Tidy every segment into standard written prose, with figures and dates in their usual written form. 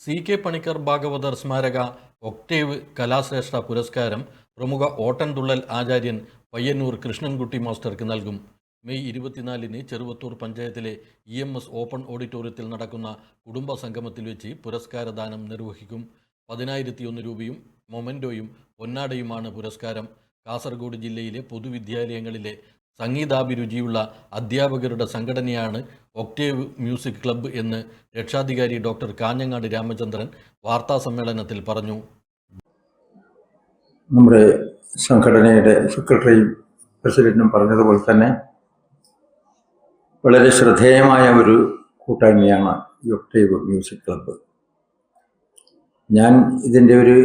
സി.കെ. പണിക്കർ ഭാഗവതർ സ്മാരക ഒക്ടേവ് കലാശ്രേഷ്ഠ പുരസ്കാരം പ്രമുഖ ഓട്ടൻതുള്ളൽ ആചാര്യൻ പയ്യന്നൂർ കൃഷ്ണൻകുട്ടി മാസ്റ്റർക്ക് നൽകും. മെയ് 24-ന് ചെറുവത്തൂർ പഞ്ചായത്തിലെ EMS ഓപ്പൺ ഓഡിറ്റോറിയത്തിൽ നടക്കുന്ന കുടുംബ സംഗമത്തിൽ വെച്ച് പുരസ്കാരദാനം നിർവഹിക്കും. 10,001 രൂപയും മൊമെൻ്റോയും പൊന്നാടയുമാണ് പുരസ്കാരം. കാസർഗോഡ് ജില്ലയിലെ പൊതുവിദ്യാലയങ്ങളിലെ സംഗീതാഭിരുചിയുള്ള അധ്യാപകരുടെ സംഘടനയാണ് ഒക്ടേവ് മ്യൂസിക് ക്ലബ്ബ് എന്ന് രക്ഷാധികാരി ഡോക്ടർ കാഞ്ഞങ്ങാട് രാമചന്ദ്രൻ വാർത്താസമ്മേളനത്തിൽ പറഞ്ഞു. നമ്മുടെ സംഘടനയുടെ സെക്രട്ടറിയും പ്രസിഡന്റും പറഞ്ഞതുപോലെ തന്നെ വളരെ ശ്രദ്ധേയമായ ഒരു കൂട്ടായ്മയാണ് ഈ ഒക്ടേവ് മ്യൂസിക് ക്ലബ്ബ്. ഞാൻ ഇതിൻ്റെ ഒരു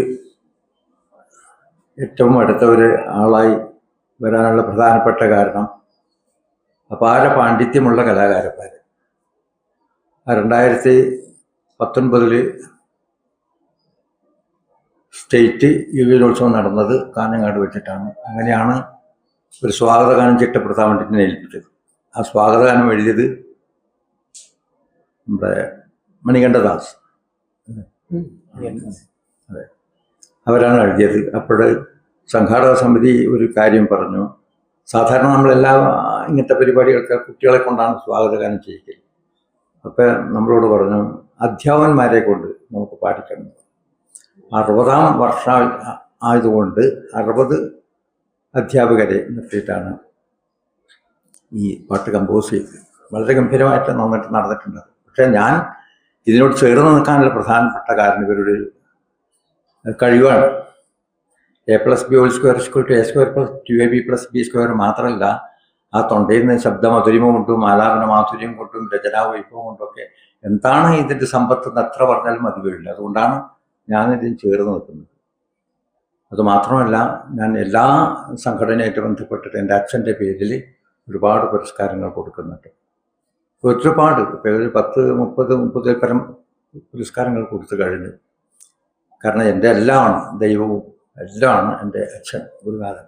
ഏറ്റവും അടുത്ത ഒരു ആളായി വരാനുള്ള പ്രധാനപ്പെട്ട കാരണം അപാര പാണ്ഡിത്യമുള്ള കലാകാരന്മാർ. 2019 സ്റ്റേറ്റ് യുവജനോത്സവം നടന്നത് കാഞ്ഞങ്ങാട് വെച്ചിട്ടാണ്. അങ്ങനെയാണ് ഒരു സ്വാഗതഗാനം ചിട്ടപ്പെടുത്താൻ വേണ്ടിയിട്ട് എന്നെ ഏൽപ്പിച്ചത്. ആ സ്വാഗതഗാനം എഴുതിയത് നമ്മുടെ മണികണ്ഠദാസ്, അതെ, അവരാണ് എഴുതിയത്. അപ്പോൾ സംഘാടക സമിതി ഒരു കാര്യം പറഞ്ഞു, സാധാരണ നമ്മളെല്ലാ ഇങ്ങനത്തെ പരിപാടികൾക്ക് കുട്ടികളെ കൊണ്ടാണ് സ്വാഗതഗാനം ചെയ്യിക്കൽ. അപ്പം നമ്മളോട് പറഞ്ഞു, അധ്യാപകന്മാരെ കൊണ്ട് നമുക്ക് പാടിക്കണം. 60-ാം വർഷം ആയതുകൊണ്ട് 60 അധ്യാപകരെ നിർത്തിയിട്ടാണ് ഈ പാട്ട് കമ്പോസ് ചെയ്തത്. വളരെ ഗംഭീരമായിട്ട് നന്നായിട്ട് നടന്നിട്ടുണ്ട്. പക്ഷേ ഞാൻ ഇതിനോട് ചേർന്ന് നിൽക്കാനുള്ള പ്രധാനപ്പെട്ട കാരണം ഇവരുടെ കഴിവാണ്. A+B² A² + 2AB+B² മാത്രമല്ല, ആ തൊണ്ടയിൽ നിന്ന് ശബ്ദമധുരിമ കൊണ്ടും ആലാപന മാധുര്യം കൊണ്ടും രചനാവൈഭവം കൊണ്ടൊക്കെ എന്താണ് ഇതിൻ്റെ സമ്പത്ത് എത്ര പറഞ്ഞാലും മതി വരില്ല. അതുകൊണ്ടാണ് ഞാനിതിന് ചേർന്ന് നിൽക്കുന്നത്. അതുമാത്രമല്ല, ഞാൻ എല്ലാ സംഘടനയായിട്ട് ബന്ധപ്പെട്ടിട്ട് എൻ്റെ അച്ഛൻ്റെ പേരിൽ ഒരുപാട് പുരസ്കാരങ്ങൾ കൊടുക്കുന്നുണ്ട്. ഒരുപാട് 10-30 പരം പുരസ്കാരങ്ങൾ കൊടുത്തു കഴിഞ്ഞു. കാരണം എൻ്റെ എല്ലാമാണ്, ദൈവവും എല്ലാമാണ് എൻ്റെ അച്ഛൻ ഗുരുനാഥൻ.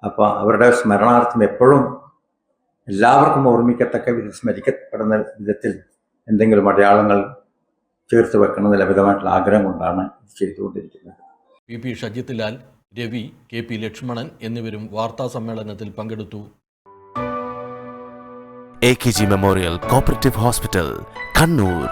അപ്പോൾ അവരുടെ സ്മരണാർത്ഥം എപ്പോഴും എല്ലാവർക്കും ഓർമ്മിക്കത്തക്ക വിധം, സ്മരിക്കപ്പെടുന്ന വിധത്തിൽ എന്തെങ്കിലും അടയാളങ്ങൾ ചേർത്ത് വെക്കണം ലളിതമായിട്ടുള്ള ആഗ്രഹം കൊണ്ടാണ് ഇത് ചെയ്തുകൊണ്ടിരിക്കുന്നത്. PP ഷജിത് ലാൽ, രവി, KP ലക്ഷ്മണൻ എന്നിവരും വാർത്താ സമ്മേളനത്തിൽ പങ്കെടുത്തു. AKG memorial cooperative hospital, Kannur.